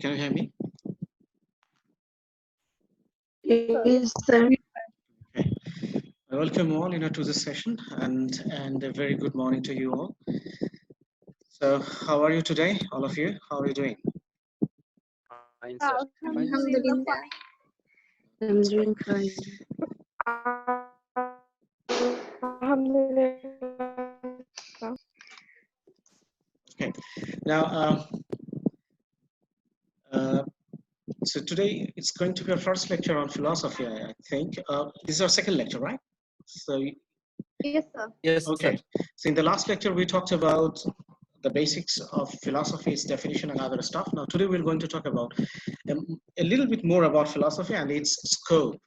Can you hear me? Yes, sir. Okay. I welcome all, to this session, and a very good morning to you all. So, how are you today, all of you? How are you doing? Fine, sir. Alhamdulillah. I'm doing fine. Okay. Now, uh, so today it's going to be our first lecture on philosophy, I think. This is our second lecture, right? So, Yes, sir. Yes, okay. sir. So, in the last lecture, we talked about the basics of philosophy, its definition, and other stuff. Now, today we're going to talk about a little bit more about philosophy and its scope,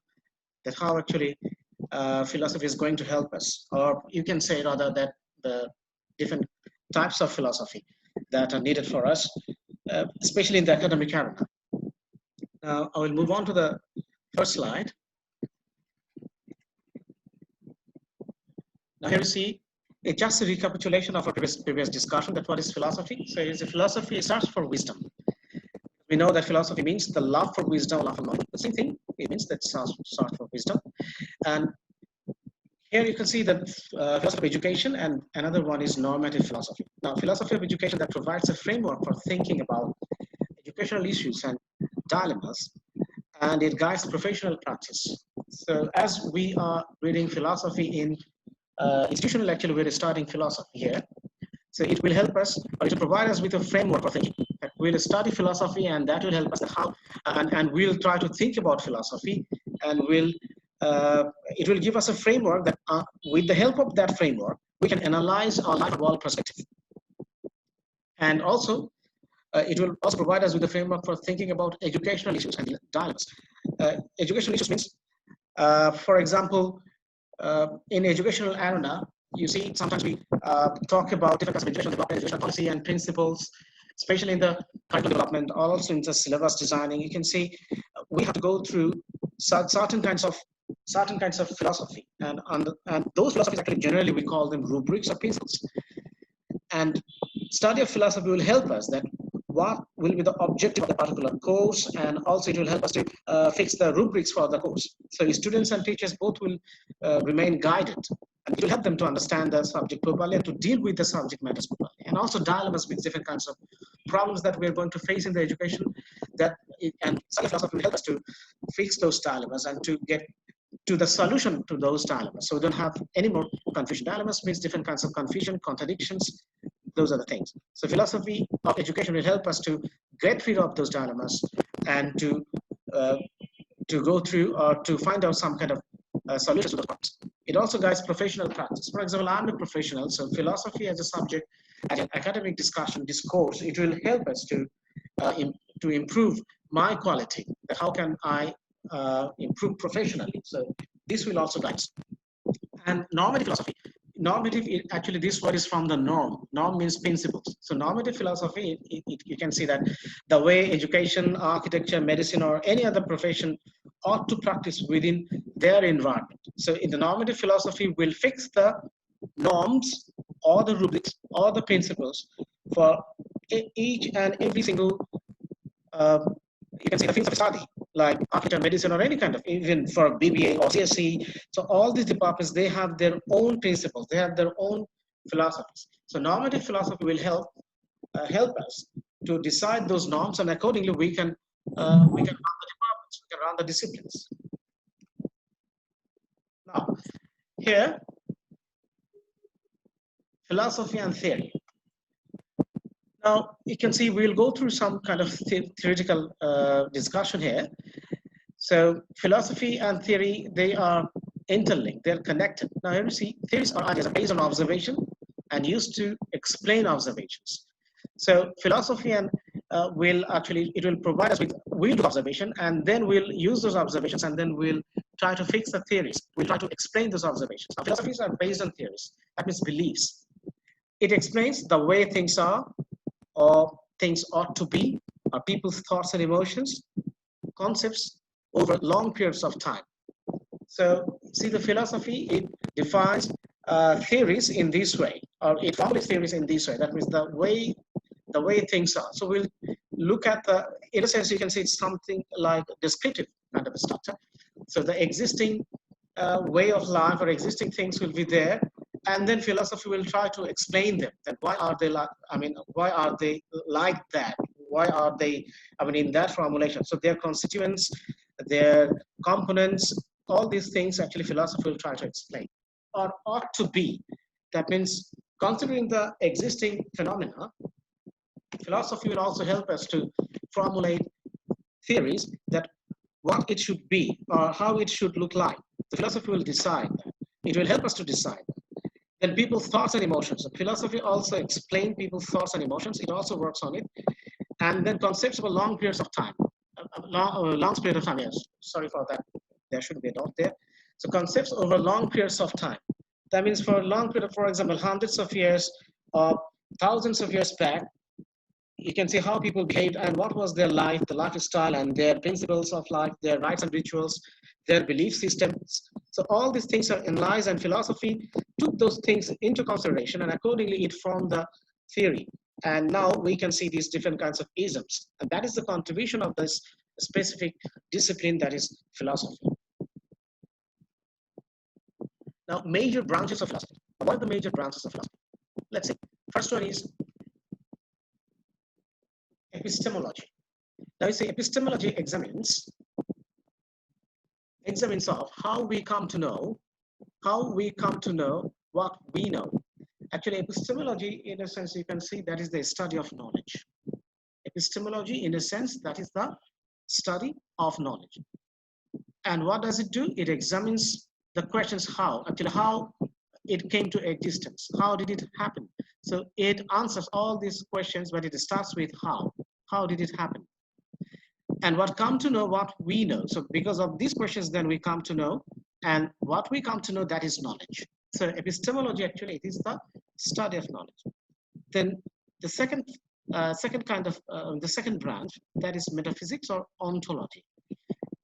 that how actually philosophy is going to help us, or you can say rather that the different types of philosophy that are needed for us, especially in the academic arena. Now, I will move on to the first slide. Now, here you see it's just a recapitulation of our previous discussion. That what is philosophy? So, it's a philosophy. It starts for wisdom. We know that philosophy means the love for wisdom, love for knowledge. The same thing. It means that starts for wisdom. And here you can see the philosophy of education, and another one is normative philosophy. Now, philosophy of education that provides a framework for thinking about educational issues and dilemmas, and it guides professional practice. So, as we are reading philosophy in institutional, actually, we're studying philosophy here. So, it will help us, or it will provide us with a framework for thinking. We'll study philosophy, and that will help us how, and we'll try to think about philosophy, and it will give us a framework that, with the help of that framework, we can analyze our life from all perspectives. And also, it will also provide us with a framework for thinking about educational issues and dilemmas. Educational issues means, for example, in educational arena, you see sometimes we talk about different kinds of educational development, educational policy and principles, especially in the curriculum development, also in the syllabus designing. You can see we have to go through certain kinds of philosophy, and those philosophies actually generally we call them rubrics or principles. And study of philosophy will help us that what will be the objective of the particular course, and also it will help us to fix the rubrics for the course. So students and teachers both will remain guided, and it will help them to understand the subject properly and to deal with the subject matters properly. And also dilemmas with different kinds of problems that we're going to face in the education, and study philosophy will help us to fix those dilemmas and to get to the solution to those dilemmas. So we don't have any more confusion. Dilemmas means different kinds of confusion, contradictions. Those are the things. So philosophy of education will help us to get rid of those dilemmas and to go through or to find out some kind of solutions to those problems. It also guides professional practice. For example, I'm a professional, so philosophy as a subject, as an academic discourse, it will help us to improve my quality. How can I improve professionally? So this will also guide us. And normative philosophy. Normative, actually, this word is from the norm. Norm means principles. So normative philosophy, you can see that the way education, architecture, medicine, or any other profession ought to practice within their environment. So in the normative philosophy, will fix the norms or the rubrics or the principles for each and every single you can see the fields of study, like architecture, medicine, or any kind of, even for BBA or CSC. So all these departments, they have their own principles, they have their own philosophies. So normative philosophy will help us to decide those norms, and accordingly we can run the departments, we can run the disciplines. Now, here, philosophy and theory. Now, you can see we'll go through some kind of theoretical discussion here. So philosophy and theory, they are interlinked, they're connected. Now here you see, theories are ideas based on observation and used to explain observations. So philosophy and it will provide us with, we'll do observation, and then we'll use those observations, and then we'll try to fix the theories. We'll try to explain those observations. Now philosophies are based on theories, that means beliefs. It explains the way things are, or things ought to be, or people's thoughts and emotions, concepts over long periods of time. So see, the philosophy, it defines theories in this way, or it formulates theories in this way. That means the way things are. So look at the, in a sense, you can see it's something like descriptive kind of a structure. So the existing way of life or existing things will be there, and then philosophy will try to explain them. That why are they like? I mean, why are they like that? Why are they? I mean, in that formulation. So their constituents, their components, all these things actually philosophy will try to explain, or ought to be. That means considering the existing phenomena, philosophy will also help us to formulate theories that what it should be or how it should look like. The philosophy will decide that. It will help us to decide. Then people's thoughts and emotions. So philosophy also explains people's thoughts and emotions. It also works on it. And then concepts over long periods of time. Long period of time, yes. Sorry for that. There should be a dot there. So concepts over long periods of time. That means for a long period, for example, hundreds of years or thousands of years back, you can see how people behaved and what was their life, the lifestyle and their principles of life, their rites and rituals, their belief systems. So all these things are analyzed, and philosophy took those things into consideration, and accordingly it formed the theory. And now we can see these different kinds of isms. And that is the contribution of this specific discipline, that is philosophy. Now, major branches of philosophy. What are the major branches of philosophy? Let's see. First one is epistemology. Now, you see, epistemology examines of how we come to know what we know. Actually, epistemology, in a sense, you can see that is the study of knowledge. Epistemology, in a sense, that is the study of knowledge. And what does it do? It examines the questions how it came to existence. How did it happen? So it answers all these questions, but it starts with how. How did it happen? And what come to know what we know. So because of these questions, then we come to know, and what we come to know, that is knowledge. So epistemology, actually, it is the study of knowledge. Then the second branch, that is metaphysics or ontology.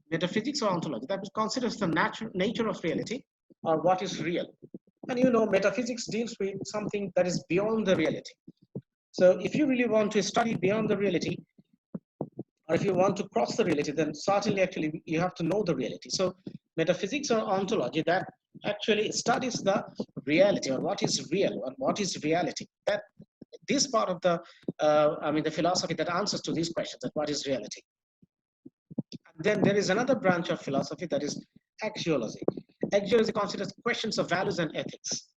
Metaphysics or ontology, that considers the nature of reality, or what is real. And you know, metaphysics deals with something that is beyond the reality. So if you really want to study beyond the reality, or if you want to cross the reality, then certainly actually you have to know the reality. So metaphysics or ontology, that actually studies the reality, or what is real, or what is reality. That this part of the the philosophy that answers to these questions, that what is reality. And then there is another branch of philosophy, that is axiology. Axiology considers questions of values and ethics.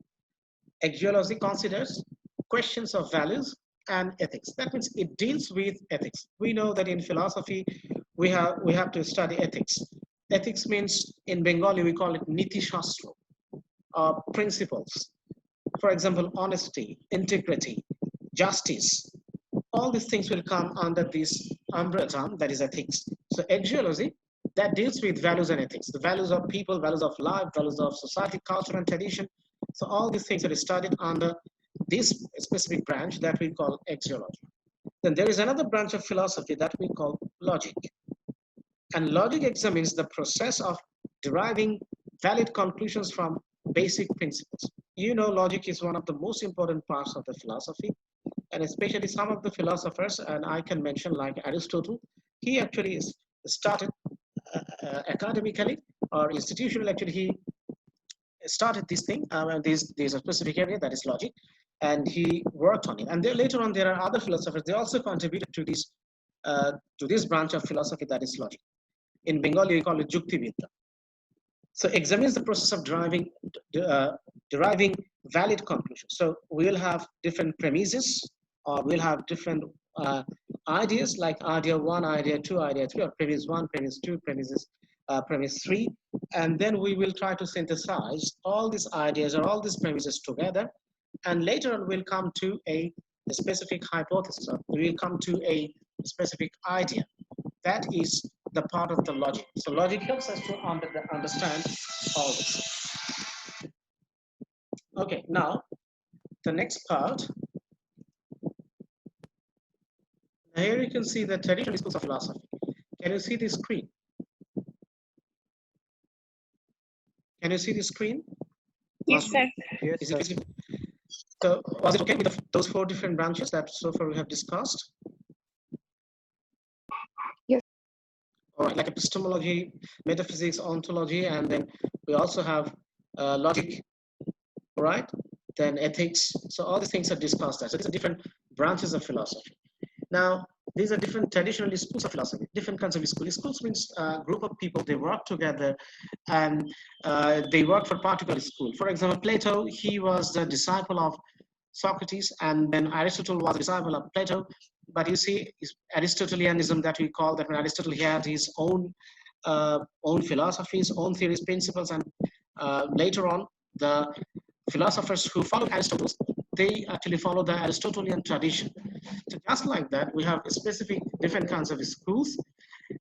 Axiology considers questions of values and ethics. That means it deals with ethics. We know that in philosophy, we have to study ethics. Ethics means, in Bengali, we call it Niti Shastra, principles. For example, honesty, integrity, justice. All these things will come under this umbrella term, that is ethics. So axiology, that deals with values and ethics, the values of people, values of life, values of society, culture, and tradition. So all these things are studied under this specific branch that we call axiology. Then there is another branch of philosophy that we call logic. And logic examines the process of deriving valid conclusions from basic principles. You know, logic is one of the most important parts of the philosophy, and especially some of the philosophers, and I can mention like Aristotle. He actually started academically or institutionally. Actually, he started this thing. There's a specific area, that is logic, and he worked on it. And then later on, there are other philosophers. They also contributed to this branch of philosophy, that is logic. In Bengali, we call it Juktividya. So examines the process of deriving valid conclusions. So we'll have different premises, or we'll have different ideas, like idea 1, idea 2, idea 3, or premise 1, premise 2, premise 3. And then we will try to synthesize all these ideas or all these premises together. And later on, we'll come to a specific hypothesis, or we will come to a specific idea. That is the part of the logic. So logic helps us to understand all this. Okay, now the next part. Here you can see the traditional schools of philosophy. Can you see the screen? Can you see the screen? Yes, sir. Yes, sir. So was it okay with those 4 different branches that so far we have discussed? right, like epistemology, metaphysics, ontology, and then we also have logic, right? Then ethics. So all these things are discussed there. So these are different branches of philosophy. Now, these are different traditionally schools of philosophy, different kinds of schools. Schools means a group of people, they work together and they work for particular school. For example, Plato, he was the disciple of Socrates, and then Aristotle was a disciple of Plato. But you see, Aristotelianism that we call that when Aristotle he had his own philosophies, own theories, principles, and later on the philosophers who followed Aristotle, they actually follow the Aristotelian tradition. So just like that, we have specific different kinds of schools,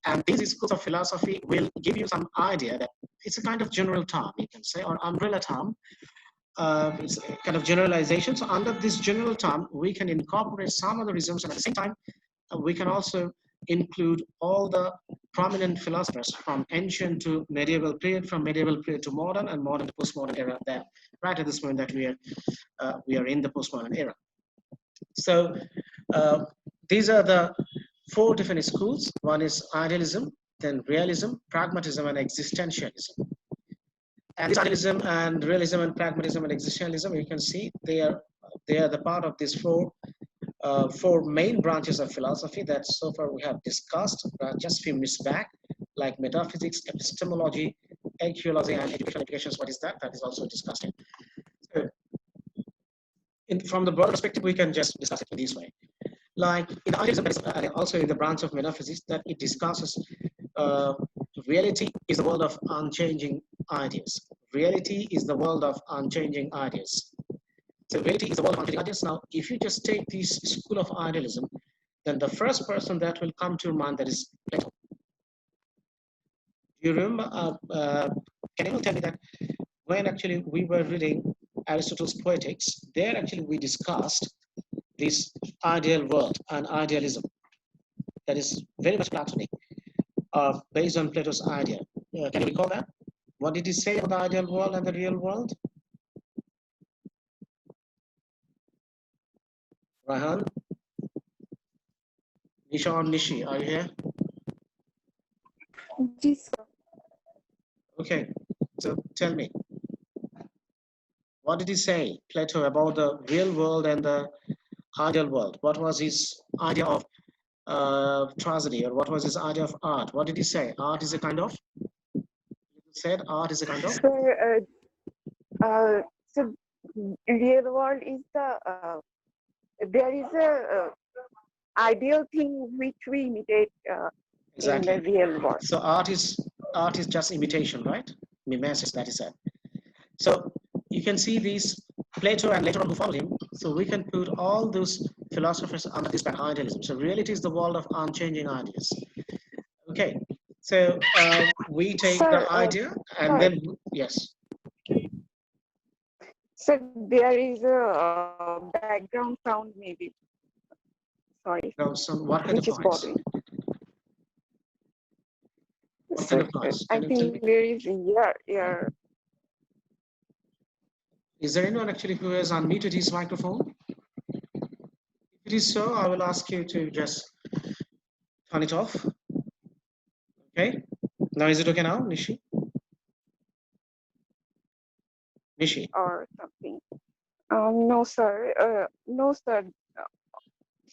and these schools of philosophy will give you some idea that it's a kind of general term, you can say, or umbrella term. It's a kind of generalization. So under this general term, we can incorporate some of the isms, and at the same time, we can also include all the prominent philosophers from ancient to medieval period, from medieval period to modern, and modern to postmodern era. That right at this point that we are in the postmodern era. So these are the four different schools. One is idealism, then realism, pragmatism, and existentialism. And this idealism and realism and pragmatism and existentialism, you can see they are the part of these four main branches of philosophy that so far we have discussed just a few minutes back, like metaphysics, epistemology, archaeology, and education applications. What is that? That is also discussed. So, from the broad perspective, we can just discuss it this way. Like in idealism, also in the branch of metaphysics, that it discusses reality is the world of unchanging ideas. Reality is the world of unchanging ideas. So reality is the world of unchanging ideas. Now, if you just take this school of idealism, then the first person that will come to your mind, that is Plato. Do you remember, can you tell me that when actually we were reading Aristotle's Poetics, there actually we discussed this ideal world and idealism that is very much Platonic, based on Plato's idea. Can you recall that? What did he say about the ideal world and the real world? Rahan? Nisha or Nishi, are you here? Yes. Okay, so tell me, what did he say, Plato, about the real world and the ideal world? What was his idea of tragedy, or what was his idea of art? What did he say? Art is a kind of? He said art is a kind of? So real world is there is a ideal thing which we imitate Exactly. in the real world. So art is just imitation, right? Mimesis, that is said. So you can see these Plato and later on who followed him. So we can put all those philosophers under this by idealism. So reality is the world of unchanging ideas. Okay. So we take the idea and then yes. So there is a background sound maybe. Sorry. So what kind of noise? What kind of noise? I think there is yeah. Is there anyone actually who has unmuted his microphone? If it is so, I will ask you to just turn it off. Okay. Now is it okay now, Nishi? Nishi. Or something. No sir. No sir.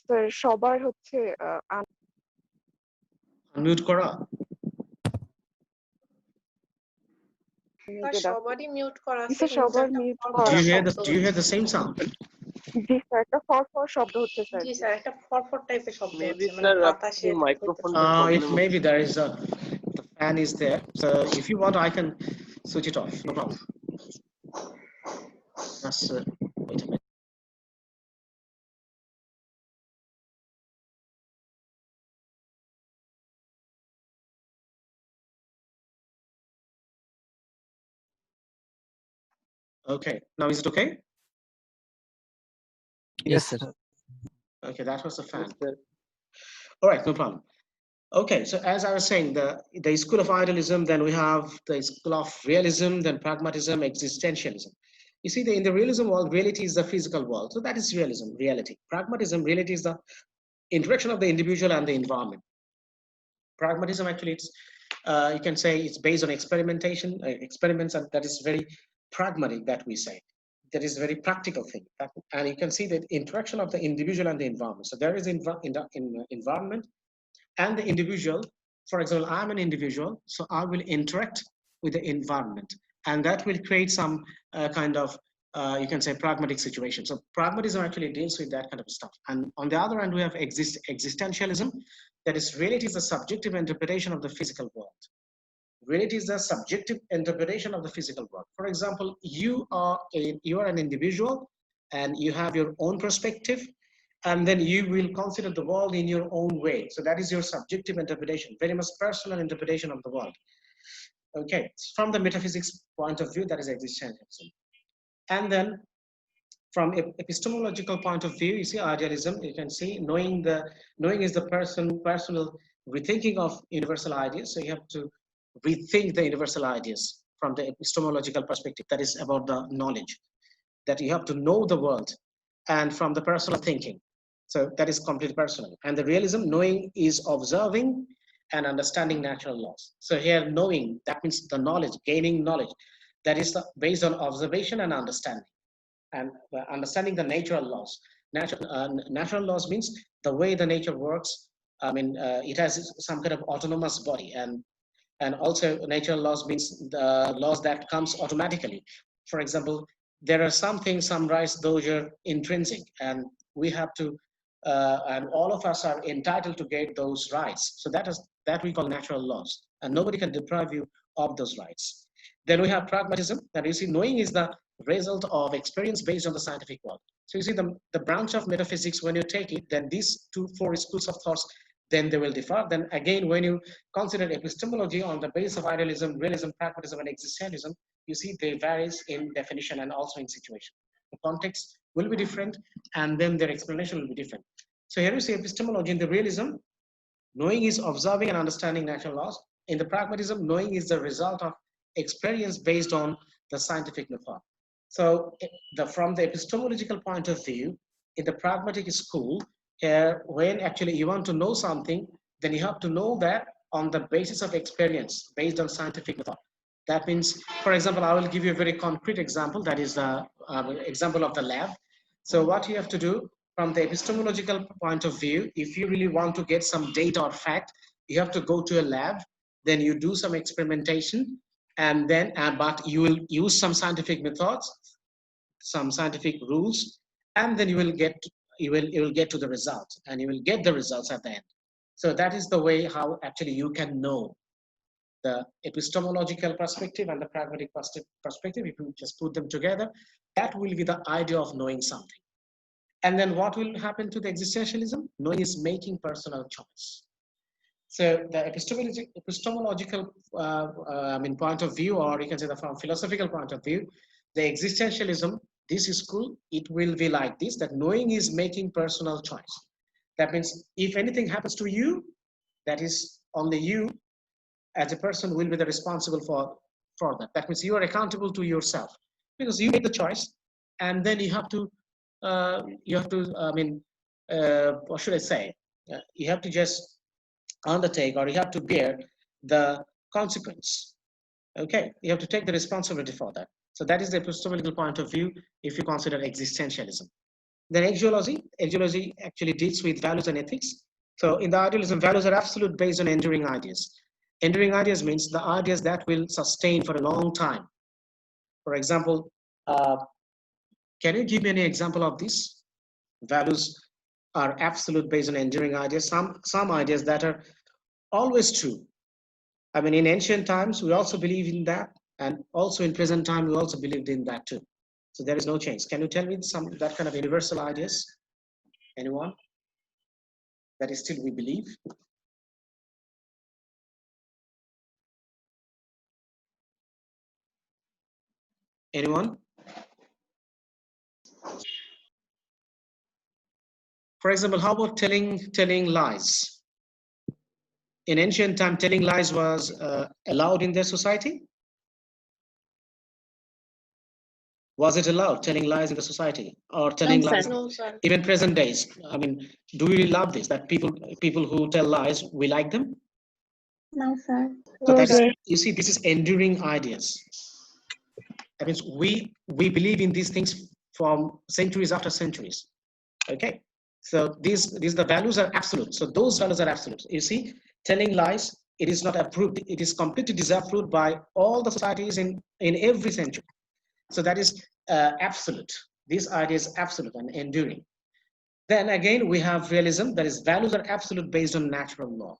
Sir, সবার হচ্ছে unmute করা। সবারই mute করা আছে সবার mute করা। Do you hear the same sound? G sir, একটা ফরফর শব্দ হচ্ছে স্যার। জি স্যার, একটা ফরফর টাইপের শব্দ Maybe হচ্ছে, মানে বাতাসের microphone If maybe there is the fan is there. So if you want, I can switch it off. No problem. Just wait a minute. Okay, now is it okay? Yes, sir. Okay, that was the fan. Yes, sir. All right, no problem. Okay, so as I was saying, the school of idealism, then we have the school of realism, then pragmatism, existentialism. You see, in the realism world, reality is the physical world. So that is realism, reality. Pragmatism, reality is the interaction of the individual and the environment. Pragmatism actually, it's you can say it's based on experimentation, experiments, and that is very pragmatic. That we say that is very practical thing. And you can see that interaction of the individual and the environment. So there is in environment and the individual. For example, I'm an individual, so I will interact with the environment, and that will create some kind of you can say pragmatic situation. So pragmatism actually deals with that kind of stuff. And on the other hand, we have existentialism. That is, reality is the subjective interpretation of the physical world. Reality is the subjective interpretation of the physical world. For example, you are an individual, and you have your own perspective, and then you will consider the world in your own way. So that is your subjective interpretation, very much personal interpretation of the world. Okay, from the metaphysics point of view, that is existentialism. And then from epistemological point of view, you see idealism. You can see knowing is the personal rethinking of universal ideas. So you have to rethink the universal ideas from the epistemological perspective. That is about the knowledge, that you have to know the world, and from the personal thinking. So that is completely personal. And the realism, knowing is observing and understanding natural laws. So here knowing, that means the knowledge, gaining knowledge, that is based on observation and understanding. And understanding the natural laws. Natural laws means the way the nature works. I mean, it has some kind of autonomous body, and also natural laws means the laws that comes automatically. For example, there are some things, some rights, those are intrinsic, and we have to, and all of us are entitled to get those rights. So that we call natural laws, and nobody can deprive you of those rights. Then we have pragmatism, that you see, knowing is the result of experience based on the scientific world. So you see the branch of metaphysics, when you take it, then these four schools of thoughts, then they will differ. Then again, when you consider epistemology on the basis of idealism, realism, pragmatism, and existentialism, you see they varies in definition and also in situation. The context will be different, and then their explanation will be different. So here you see epistemology in the realism, knowing is observing and understanding natural laws. In the pragmatism, knowing is the result of experience based on the scientific method. So from the epistemological point of view, in the pragmatic school, when actually you want to know something, then you have to know that on the basis of experience, based on scientific method. That means, for example, I will give you a very concrete example. That is the example of the lab. So what you have to do from the epistemological point of view, if you really want to get some data or fact, you have to go to a lab, then you do some experimentation, and then but you will use some scientific methods, some scientific rules, and then you will get to the results, and you will get the results at the end. So that is the way how actually you can know the epistemological perspective and the pragmatic perspective. If you just put them together, that will be the idea of knowing something. And then what will happen to the existentialism? Knowing is making personal choice. So the epistemological point of view, or you can say from philosophical point of view, the existentialism, this school, it will be like this, that knowing is making personal choice. That means if anything happens to you, that is only you as a person will be the responsible for that. That means you are accountable to yourself, because you made the choice, and then you have to what should I say? You have to just undertake, or you have to bear the consequence. Okay, you have to take the responsibility for that. So that is the epistemological point of view if you consider existentialism. Then axiology actually deals with values and ethics. So in the idealism, values are absolute based on enduring ideas. Enduring ideas means the ideas that will sustain for a long time. For example, can you give me any example of this? Values are absolute based on enduring ideas. Some ideas that are always true. I mean, in ancient times, we also believe in that. And also in present time, we also believed in that too. So there is no change. Can you tell me that kind of universal ideas? Anyone? That is still we believe. Anyone? For example, how about telling lies? In ancient time, telling lies was allowed in their society? Was it allowed, telling lies in the society, or telling lies? No, sir. Even present days? I mean, do we love this? That people who tell lies, we like them? No, sir. So No, that is, sir. you see, this is enduring ideas. That means we believe in these things from centuries after centuries. Okay, so these the values are absolute. So those values are absolute. You see, telling lies, it is not approved. It is completely disapproved by all the societies in every century. So that is absolute. This idea is absolute and enduring. Then again, we have realism. That is, values are absolute based on natural law.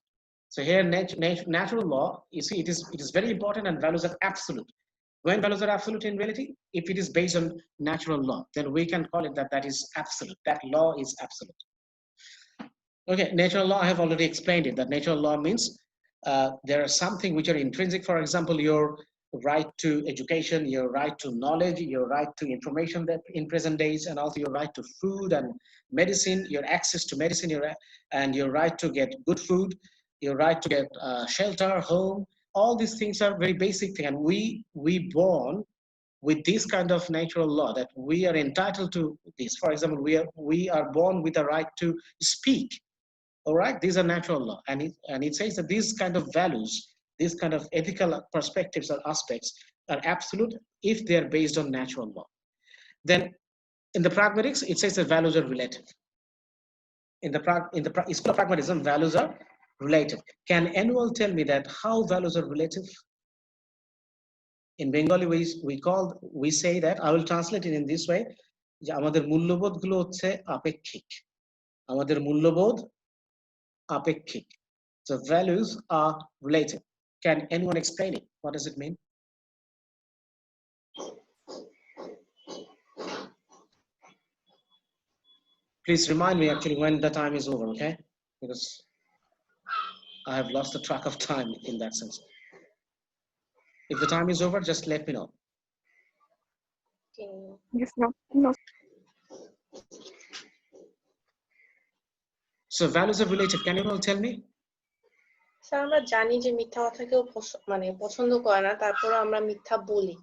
So here, natural law, you see, it is very important, and values are absolute. When values are absolute in reality, if it is based on natural law, then we can call it that is absolute. That law is absolute. Okay, natural law, I have already explained it, that natural law means there are something which are intrinsic. For example, your right to education, your right to knowledge, your right to information that in present days, and also your right to food and medicine, your access to medicine, and your right to get good food, your right to get shelter, home. All these things are very basic things, and we born with this kind of natural law that we are entitled to this. For example, we are born with a right to speak. All right, these are natural law, and it says that these kind of values, these kind of ethical perspectives or aspects are absolute if they are based on natural law. Then in the pragmatics, it says that values are relative. In the school of pragmatism, values are relative. Can anyone tell me that how values are relative? In Bengali, we say that, I will translate it in this way, যে আমাদের মূল্যবোধগুলো হচ্ছে আপেক্ষিক, আমাদের মূল্যবোধ আপেক্ষিক. So values are relative. Can anyone explain it? What does it mean? Please remind me actually when the time is over, okay? Because I have lost the track of time in that sense. If the time is over, just let me know. Yes, no. So values are relative. Can you all tell me? Sir আমরা জানি যে মিথ্যা কথা কেউ মানে পছন্দ করে না, তারপরে আমরা মিথ্যা বলি।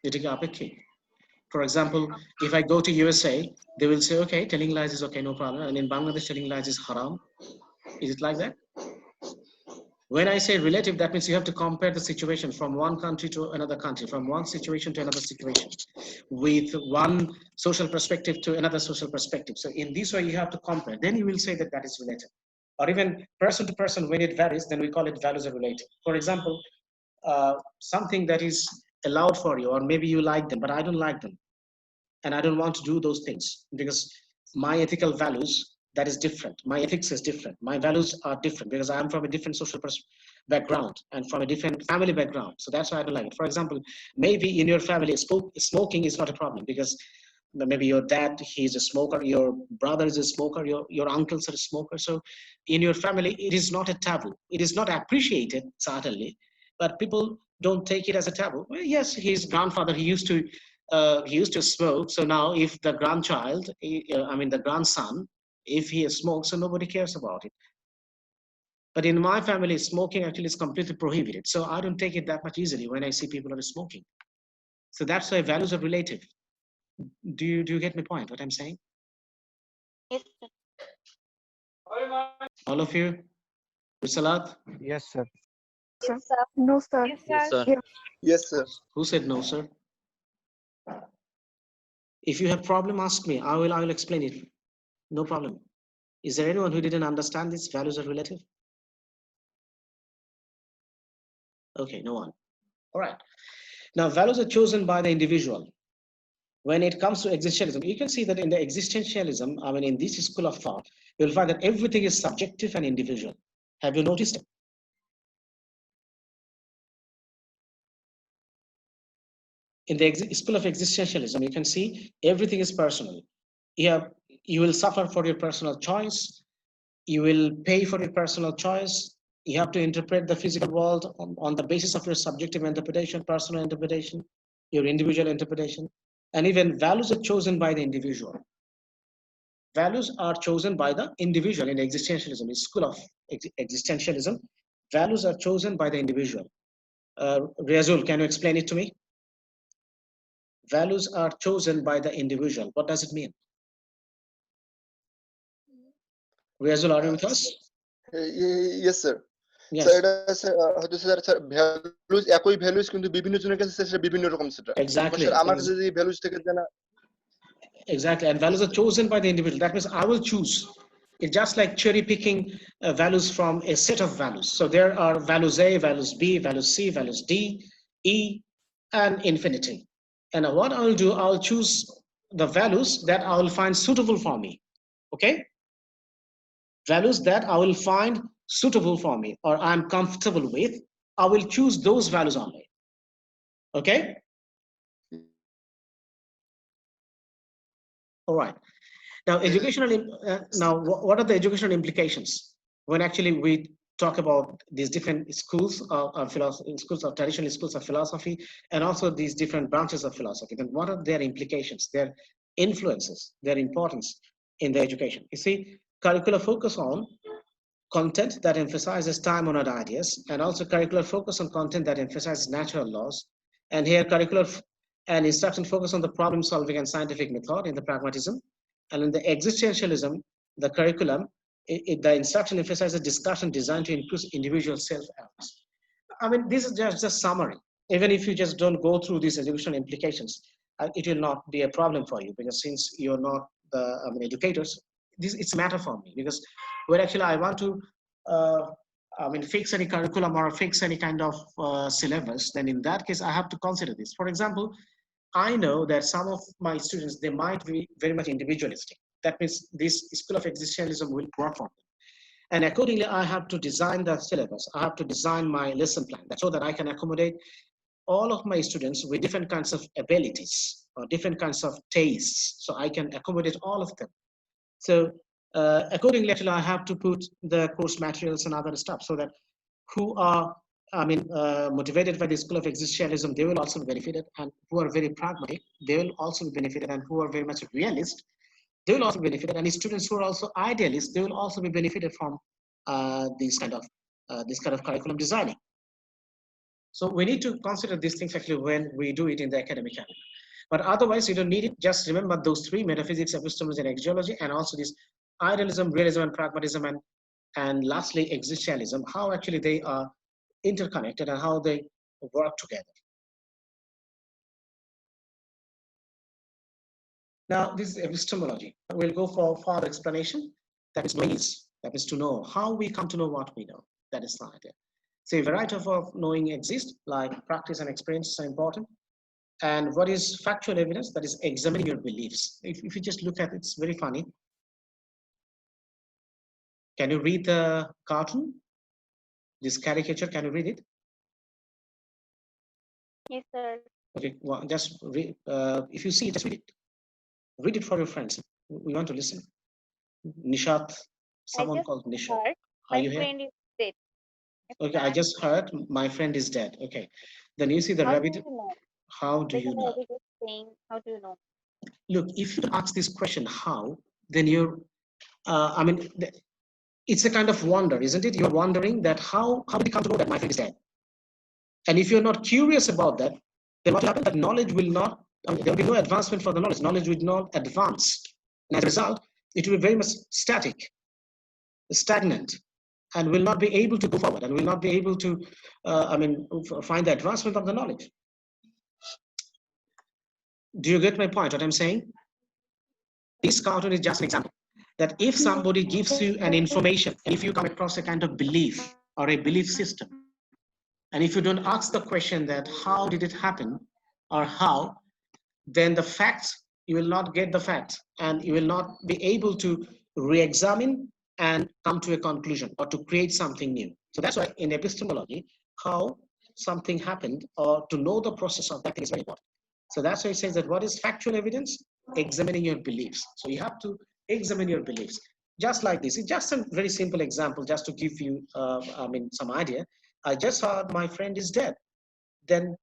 এটা কি আপেক্ষিক? For example, if I go to USA, they will say, okay, telling lies is okay, no problem. And in Bangladesh, telling lies is haram. Is it like that? When I say relative, that means you have to compare the situation from one country to another country, from one situation to another situation, with one social perspective to another social perspective. So in this way, you have to compare. Then you will say that that is relative. Or even person to person, when it varies, then we call it values are relative. For example, something that is allowed for you, or maybe you like them, but I don't like them. And I don't want to do those things because my ethical values, that is different. My ethics is different. My values are different because I'm from a different social background and from a different family background. So that's why I don't like it. For example, maybe in your family, smoking is not a problem because maybe your dad, he's a smoker, your brother is a smoker, your uncles are a smoker. So in your family, it is not a taboo. It is not appreciated, certainly, but people don't take it as a taboo. Well, yes, his grandfather, he used to smoke. So now if the grandchild, the grandson, if he smokes, so nobody cares about it. But in my family, smoking actually is completely prohibited. So I don't take it that much easily when I see people are smoking. So that's why values are relative. Do you get my point, what I'm saying? Yes, sir. All of you? Salat? Yes, sir. Yes, sir. No, sir. Yes, sir. Yes, sir. Who said no, sir? If you have problem, ask me. I will explain it. No problem. Is there anyone who didn't understand this? Values are relative? Okay, no one. All right. Now, values are chosen by the individual. When it comes to existentialism, you can see that in the existentialism, in this school of thought, you'll find that everything is subjective and individual. Have you noticed it? In the school of existentialism, you can see everything is personal. You will suffer for your personal choice. You will pay for your personal choice. You have to interpret the physical world on the basis of your subjective interpretation, personal interpretation, your individual interpretation. And even values are chosen by the individual. Values are chosen by the individual in existentialism. In school of existentialism, values are chosen by the individual. Riazul, can you explain it to me? Values are chosen by the individual. What does it mean? Riazul, are you with us? Yes, sir. Yes. Sir এটা হয়তো sir values একই values কিন্তু বিভিন্ন জনের কাছে সেটা বিভিন্ন রকম সেটা Exactly. স্যার আমার কাছে যদি ভ্যালুজ থেকে জানা Exactly, and values are chosen by the individual. That means I will choose. It's just like cherry picking values from a set of values. So there are values A, values B, values C, values D, E, and infinity. And what I'll do, I'll choose the values that I will find suitable for me. Okay? Values that I will find suitable for me or I'm comfortable with, I will choose those values only. Okay? All right. Now, what are the educational implications when actually we talk about these different schools of philosophy, schools of traditional schools of philosophy, and also these different branches of philosophy? Then what are their implications, their influences, their importance in the education? You see, curricular focus on content that emphasizes time-honored ideas, and also curricular focus on content that emphasizes natural laws. And here, curricular and instruction focus on the problem solving and scientific method in the pragmatism. And in the existentialism, the curriculum, the instruction emphasizes discussion designed to increase individual self-awareness. I mean, this is just summary. Even if you just don't go through these educational implications, it will not be a problem for you, because since you're not the educators, it's a matter for me, because when actually I want to fix any curriculum or fix any kind of syllabus, then in that case I have to consider this. For example, I know that some of my students, they might be very much individualistic. That means this school of existentialism will work for them. And accordingly, I have to design the syllabus. I have to design my lesson plan so that I can accommodate all of my students with different kinds of abilities or different kinds of tastes. So I can accommodate all of them. So accordingly, actually, I have to put the course materials and other stuff so that who are, motivated by the school of existentialism, they will also be benefited, and who are very pragmatic, they will also be benefited, and who are very much realist, they will also be benefited, and students who are also idealists, they will also be benefited from this kind of curriculum designing. So we need to consider these things actually when we do it in the academic area. But otherwise, you don't need it. Just remember those three: metaphysics, epistemology, and axiology, and also this idealism, realism, and pragmatism, and lastly, existentialism, how actually they are interconnected and how they work together. Now, this is epistemology. We'll go for further explanation. That is knowing, that is to know how we come to know what we know. That is the idea. So a variety of knowing exists, like practice and experience are important. And what is factual evidence? That is examining your beliefs. If you just look at it, it's very funny. Can you read the cartoon? This caricature, can you read it? Yes, sir. Okay, well, just read, if you see it, just read it. Read it for your friends. We want to listen. Nishat, someone called Nishat. Are you here? My friend is dead. Okay, I just heard my friend is dead. Okay, then you see the rabbit. How do you know? How do you know? Look, if you ask this question, how, then you're, it's a kind of wonder, isn't it? You're wondering that how did you come to know that my friend is dead? And if you're not curious about that, then what will happen? That knowledge will not, there will be no advancement for the knowledge. Knowledge will not advance. And as a result, it will be very much static, stagnant, and will not be able to go forward, and will not be able to, find the advancement of the knowledge. Do you get my point, what I'm saying? This cartoon is just an example. That if somebody gives you an information, and if you come across a kind of belief or a belief system, and if you don't ask the question that how did it happen or how, then the facts, you will not get the facts, and you will not be able to re-examine and come to a conclusion or to create something new. So that's why in epistemology, how something happened or to know the process of that thing is very important. So that's why it says that what is factual evidence? Examining your beliefs. So you have to examine your beliefs. Just like this, it's just a very simple example, just to give you, some idea. I just heard my friend is dead. Then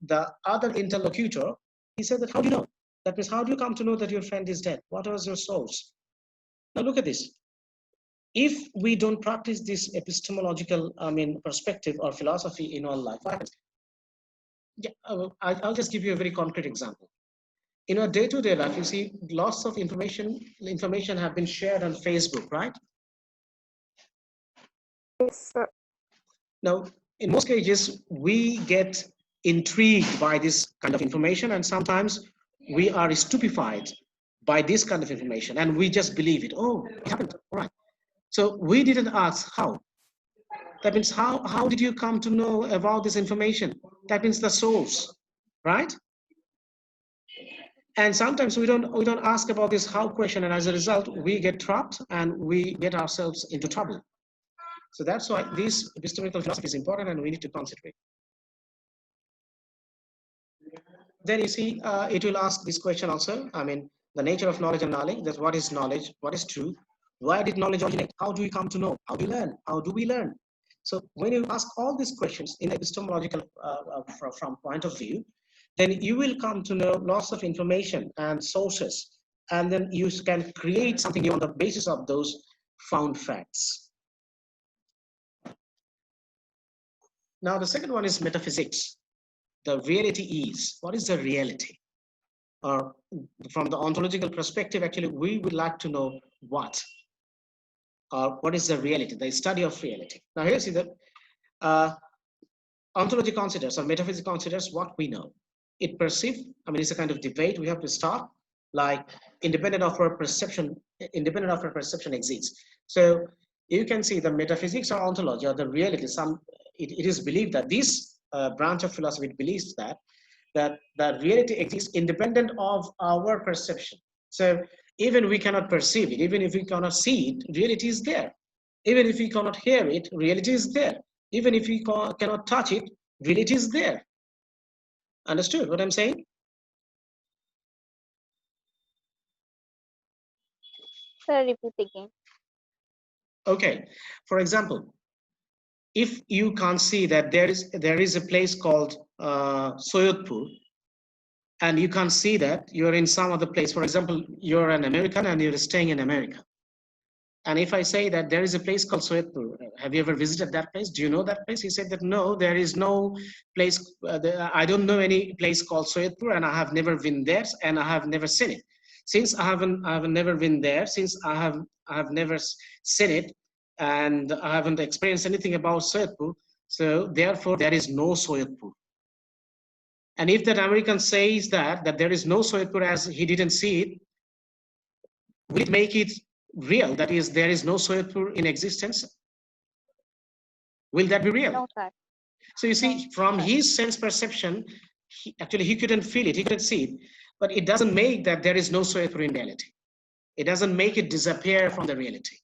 the other interlocutor, he said that, how do you know? That means, how do you come to know that your friend is dead? What was your source? Now look at this. If we don't practice this epistemological, perspective or philosophy in our life, what happens? Yeah, I'll just give you a very concrete example. In our day-to-day life, you see lots of information have been shared on Facebook, right? Yes, sir. Now, in most cases, we get intrigued by this kind of information, and sometimes we are stupefied by this kind of information, and we just believe it. Oh, it happened. All right. So we didn't ask how. That means how did you come to know about this information? That means the source, right? And sometimes we don't ask about this how question, and as a result, we get trapped and we get ourselves into trouble. So that's why this epistemological philosophy is important, and we need to consider it. Then you see, it will ask this question also. I mean, the nature of knowledge and knowledge. That's what is knowledge? What is truth? Where did knowledge originate? How do we come to know? How do we learn? How do we learn? So when you ask all these questions in epistemological from point of view, then you will come to know lots of information and sources, and then you can create something new on the basis of those found facts. Now, the second one is metaphysics. The reality is, what is the reality? Or from the ontological perspective, actually, we would like to know what is the reality, the study of reality. Now, here see that ontology considers, or metaphysics considers what we know. It perceives, I mean, it's a kind of debate we have to start, like independent of our perception exists. So you can see the metaphysics or ontology or the reality, it is believed that this branch of philosophy believes that the reality exists independent of our perception. So even we cannot perceive it, even if we cannot see it, reality is there. Even if we cannot hear it, reality is there. Even if we cannot touch it, reality is there. Understood what I'm saying? Sir, repeat again. Okay. For example, if you can't see that there is a place called Soyotpur, and you can't see that, you're in some other place. For example, you're an American and you're staying in America. And if I say that there is a place called Soyotpur, have you ever visited that place? Do you know that place? He said that no, there is no place. I don't know any place called Soyotpur, and I have never been there, and I have never seen it. Since I have never been there, since I have never seen it, and I haven't experienced anything about Soyotpur, so therefore there is no Soyotpur. And if that American says that there is no Soyotpur as he didn't see it, will it make it real? That is, there is no Soyotpur in existence? Will that be real? No, sir. So you see, from his sense perception, he couldn't feel it, he couldn't see it, but it doesn't make that there is no Soyotpur in reality. It doesn't make it disappear from the reality.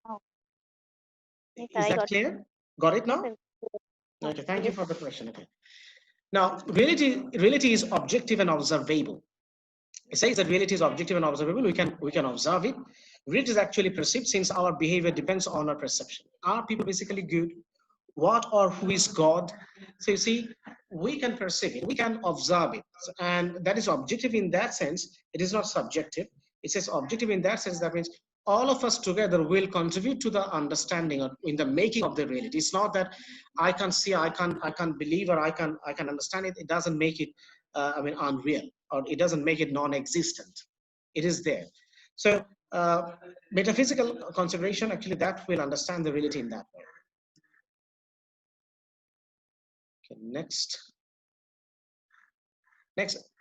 Oh. Yes, Is that clear? Got it now? Okay, thank you for the question. Okay. Now, reality is objective and observable. It says that reality is objective and observable. We can observe it. Reality is actually perceived, since our behavior depends on our perception. Are people basically good? What or who is God? So you see, we can perceive it, we can observe it, and that is objective in that sense. It is not subjective. It says objective in that sense. That means all of us together will contribute to the understanding or in the making of the reality. It's not that I can see, I can believe, or I can understand it. It doesn't make it unreal, or it doesn't make it non-existent. It is there. So metaphysical consideration, actually, that will understand the reality in that way. Okay, next,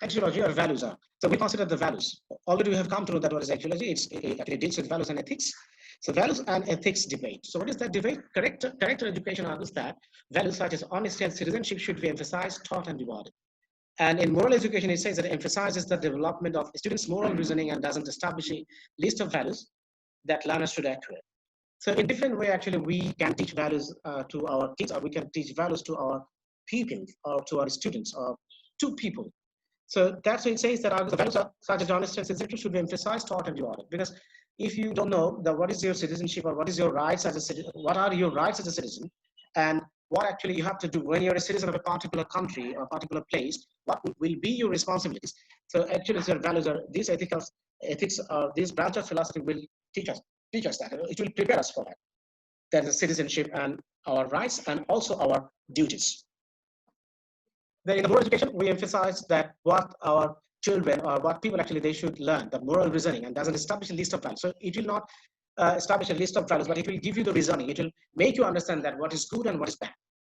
axiology or values are. So we consider the values. Already we have come to know that what is axiology. It actually deals with values and ethics. So values and ethics debate. So what is that debate? Character education argues that values such as honesty and citizenship should be emphasized, taught, and rewarded. And in moral education, it says that it emphasizes the development of students' moral reasoning and doesn't establish a list of values that learners should acquire. So in different way, actually, we can teach values to our kids, or we can teach values to our people, or to our students, or to people. So that's why it says that the values such as honesty and citizenship should be emphasized, taught, and rewarded. Because if you don't know what is your citizenship, or what is your rights as a citizen, what are your rights as a citizen, and what actually you have to do when you're a citizen of a particular country or a particular place, what will be your responsibilities. So actually, your values are these ethics, this branch of philosophy will teach us that. It will prepare us for that. That is citizenship and our rights, and also our duties. Then in the moral education, we emphasize that what our children, or what people actually they should learn, the moral reasoning, and doesn't establish a list of values. So it will not establish a list of values, but it will give you the reasoning. It will make you understand that what is good and what is bad.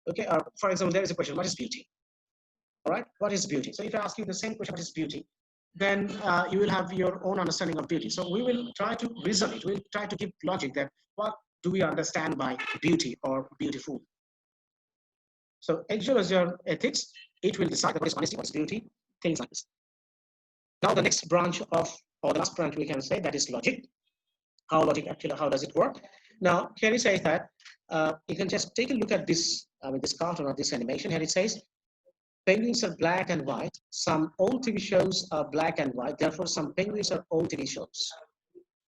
Okay, for example, there is a question, what is beauty? All right, what is beauty? So if I ask you the same question, what is beauty? Then you will have your own understanding of beauty. So we will try to reason it. We'll try to give logic that what do we understand by beauty or beautiful. So as your ethics, it will decide what is honesty, what is beauty, things like this. Now the next branch of, or the last branch we can say, that is logic. How logic actually, how does it work? Now here it says that you can just take a look at this, this cartoon or this animation. Here it says, penguins are black and white. Some old TV shows are black and white. Therefore, some penguins are old TV shows.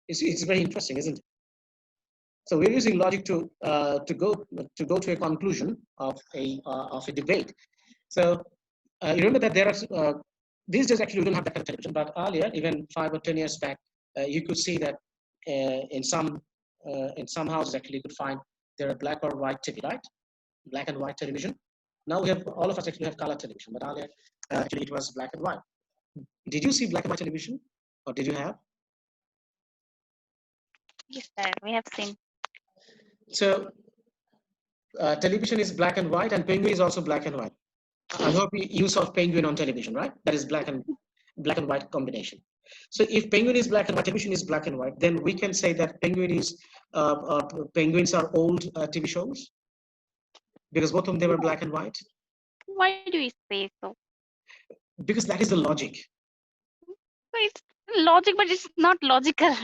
It's very interesting, isn't it? So we're using logic to go to a conclusion of a debate. So you remember that there are these days actually we don't have that kind of television, but earlier, even 5 or 10 years back, you could see that in some houses actually you could find there are black or white TV, right? Black and white television. Now we have, all of us actually have color television, but earlier actually it was black and white. Did you see black and white television, or did you have? Yes, sir. We have seen. So television is black and white, and penguin is also black and white. I hope you saw penguin on television, right? That is black and white combination. So if penguin is black and white, television is black and white, then we can say that penguins are old TV shows, because both of them are black and white. Why do you say so? Because that is the logic. So it's logic, but it's not logical.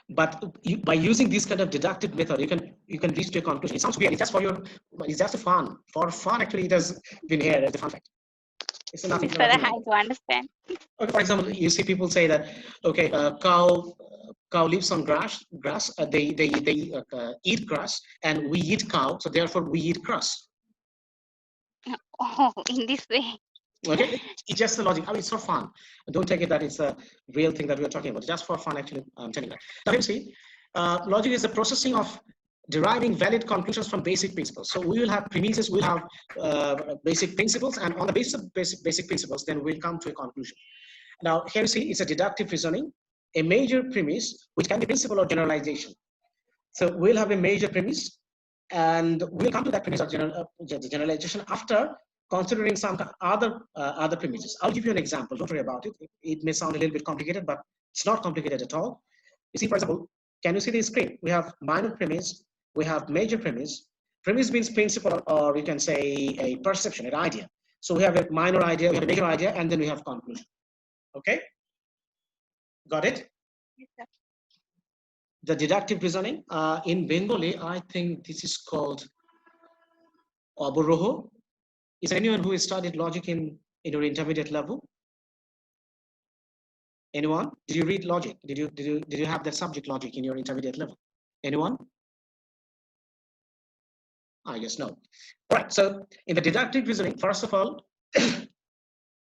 But by using this kind of deductive method, you can reach to a conclusion. It sounds weird. It's just it's just fun. For fun, actually, it has been here as a fun fact. It's nothing. But I have to understand. Okay, for example, you see people say that, okay, cow lives on grass. They eat grass, and we eat cow. So therefore, we eat grass. Oh, in this way. Okay, it's just the logic. I mean, it's for fun. Don't take it that it's a real thing that we're talking about. Just for fun, actually, I'm telling you that. Now, you see, logic is the processing of deriving valid conclusions from basic principles. So we will have premises, we'll have basic principles, and on the basis of basic principles, then we'll come to a conclusion. Now, here you see, it's a deductive reasoning, a major premise, which can be principle or generalization. So we'll have a major premise, and we'll come to that premise or generalization after considering some other premises. I'll give you an example. Don't worry about it. It may sound a little bit complicated, but it's not complicated at all. You see, for example, can you see the screen? We have minor premise, we have major premise. Premise means principle, or you can say a perception, an idea. So we have a minor idea, we have a major idea, and then we have conclusion. Okay? Got it? Yes, sir. The deductive reasoning in Bengali, I think this is called Aboroho. Is there anyone who has studied logic in your intermediate level? Anyone? Did you read logic? Did you have that subject logic in your intermediate level? Anyone? I guess no. All right. So in the deductive reasoning, first of all,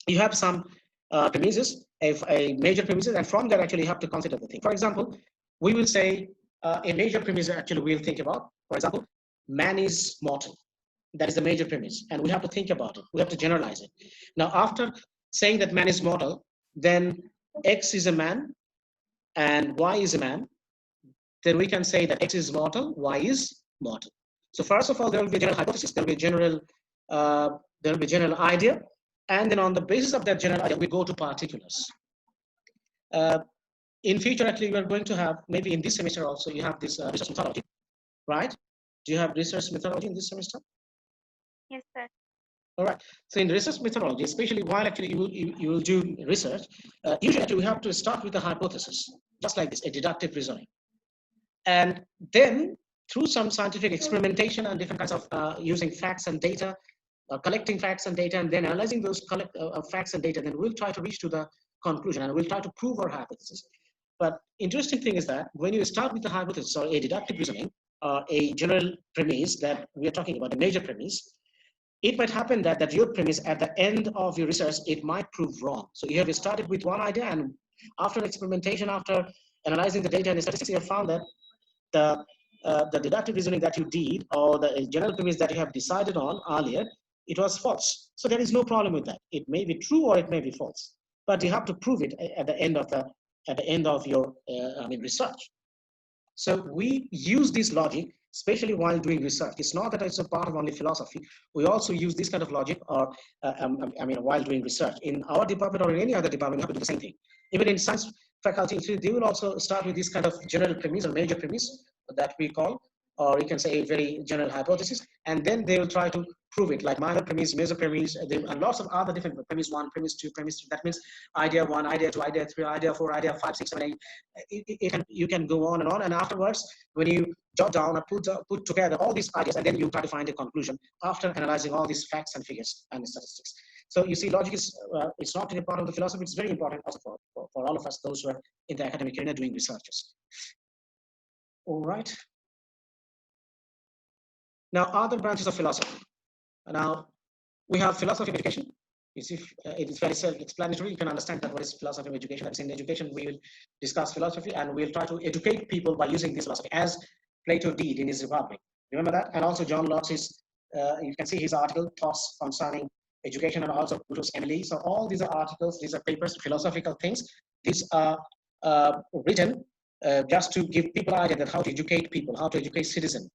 you have some premises, a major premises, and from that actually you have to consider the thing. For example, we will say a major premise actually we'll think about. For example, man is mortal. That is the major premise, and we have to think about it. We have to generalize it. Now, after saying that man is mortal, then X is a man and Y is a man. Then we can say that X is mortal, Y is mortal. So first of all, there will be a general hypothesis. There will be a general idea, and then on the basis of that general idea, we go to particulars. In future, actually, we are going to have, maybe in this semester also, you have this research methodology, right? Do you have research methodology in this semester? Yes, sir. All right. So in research methodology, especially while actually you will do research, usually actually we have to start with a hypothesis, just like this, a deductive reasoning. And then through some scientific experimentation and different kinds of using facts and data, collecting facts and data, and then analyzing those facts and data, then we'll try to reach to the conclusion and we'll try to prove our hypothesis. But interesting thing is that when you start with the hypothesis or a deductive reasoning, a general premise that we are talking about, a major premise, it might happen that your premise at the end of your research, it might prove wrong. So you have started with one idea, and after experimentation, after analyzing the data and the statistics, you have found that the deductive reasoning that you did, or the general premise that you have decided on earlier, it was false. So there is no problem with that. It may be true or it may be false, but you have to prove it at the end of your research. So we use this logic, especially while doing research. It's not that it's a part of only philosophy. We also use this kind of logic, or while doing research in our department or in any other department, we have to do the same thing. Even in science faculty, they will also start with this kind of general premise or major premise that we call, or you can say a very general hypothesis, and then they will try to prove it, like minor premise, major premise, and lots of other different premise 1, premise 2, premise 3. That means idea 1, idea 2, idea 3, idea 4, idea 5, 6, 7, 8. You can go on, and afterwards, when you jot down or put together all these ideas, and then you try to find a conclusion after analyzing all these facts and figures and statistics. So you see, logic is it's not only part of the philosophy; it's very important also for all of us, those who are in the academic arena doing researches. All right. Now, other branches of philosophy. Now, we have philosophy of education. You see, it is very self-explanatory. You can understand that what is philosophy of education. That's in education, we will discuss philosophy, and we'll try to educate people by using this philosophy, as Plato did in his Republic. Remember that? And also John Locke's, you can see his article, Thoughts Concerning Education, and also Pluto's Emily. So all these are articles, these are papers, philosophical things. These are written just to give people an idea that how to educate people, how to educate citizens.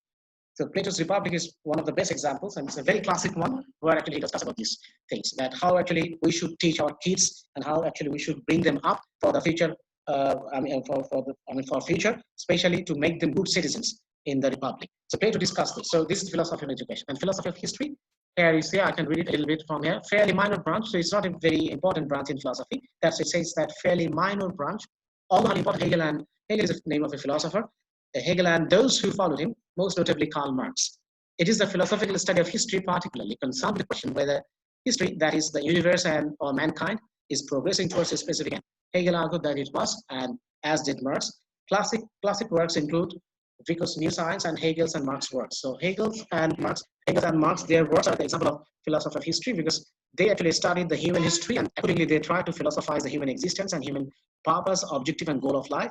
So Plato's Republic is one of the best examples, and it's a very classic one where actually he discusses about these things, that how actually we should teach our kids and how actually we should bring them up for the future, for future, especially to make them good citizens in the Republic. So Plato discussed this. So this is philosophy of education. And philosophy of history, here you see, I can read it a little bit from here, fairly minor branch, so it's not a very important branch in philosophy. That's it says that fairly minor branch, although important. Hegel is the name of a philosopher, Hegel and those who followed him, most notably Karl Marx. It is the philosophical study of history, particularly concerned with the question whether history, that is the universe or mankind, is progressing towards a specific end. Hegel argued that it was, and as did Marx. Classic works include Vico's New Science and Hegel's and Marx's works. So Hegel and Marx, their works are the example of philosophy of history, because they actually studied the human history, and accordingly they try to philosophize the human existence and human purpose, objective, and goal of life.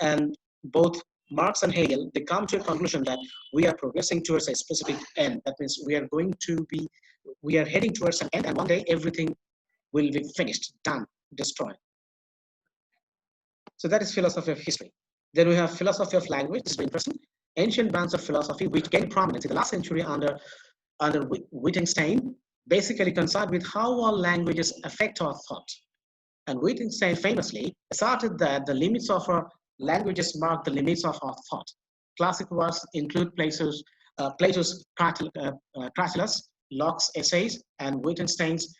And both Marx and Hegel, they come to a conclusion that we are progressing towards a specific end. That means we are heading towards an end, and one day everything will be finished, done, destroyed. So that is philosophy of history. Then we have philosophy of language. This is very interesting. Ancient branch of philosophy which gained prominence in the last century under Wittgenstein, basically concerned with how our languages affect our thought. And Wittgenstein famously asserted that the limits of our languages mark the limits of our thought. Classic works include Plato's Cratylus, Locke's Essays, and Wittgenstein's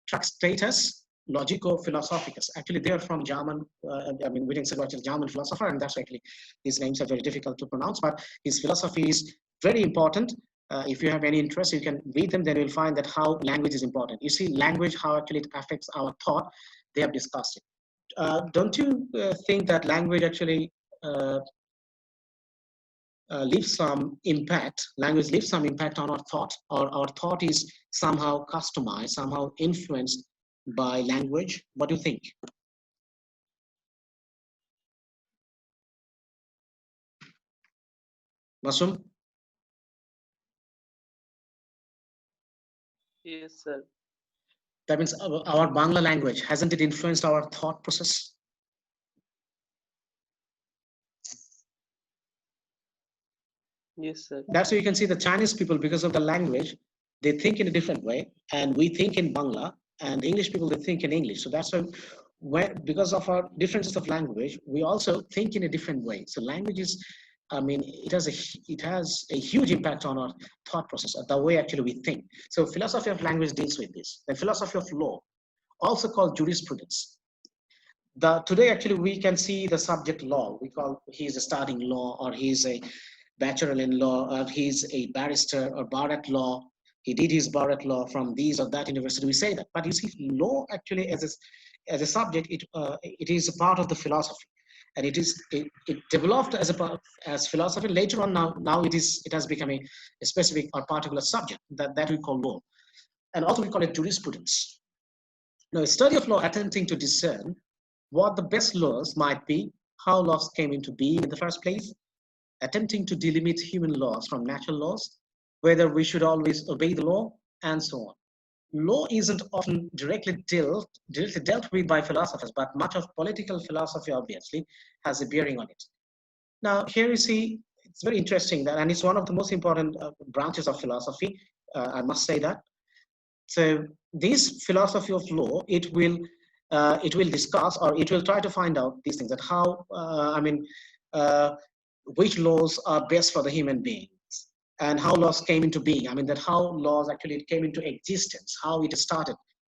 Tractatus Logico-Philosophicus. Actually, they are from German. Wittgenstein was a German philosopher, and that's actually, these names are very difficult to pronounce, but his philosophy is very important. If you have any interest, you can read them, then you'll find that how language is important. You see, language, how actually it affects our thought, they have discussed it. Don't you think that language actually leaves some impact? Language leaves some impact on our thought, or our thought is somehow customized, somehow influenced by language? What do you think? Masum? Yes, sir. That means our Bangla language, hasn't it influenced our thought process? Yes, sir. That's why you can see the Chinese people, because of the language, they think in a different way, and we think in Bangla, and English people, they think in English. So that's why, because of our differences of language, we also think in a different way. So language is, it has a huge impact on our thought process, the way actually we think. So philosophy of language deals with this. The philosophy of law, also called jurisprudence. Today actually we can see the subject law. We call he's studying law, or he's a bachelor in law, or he's a barrister or bar at law. He did his bar at law from these or that university. We say that, but you see, law actually as a subject, it is a part of the philosophy, and it developed as philosophy. Later on, now it has become a specific or particular subject that we call law, and also we call it jurisprudence. Now, a study of law attempting to discern what the best laws might be, how laws came into being in the first place, attempting to delimit human laws from natural laws, whether we should always obey the law, and so on. Law isn't often directly dealt with by philosophers, but much of political philosophy obviously has a bearing on it. Now, here you see, it's very interesting that, and it's one of the most important branches of philosophy. I must say that. So this philosophy of law, it will discuss, or it will try to find out these things, that how, which laws are best for the human beings, and how laws came into being. I mean, that how laws actually came into existence, how it started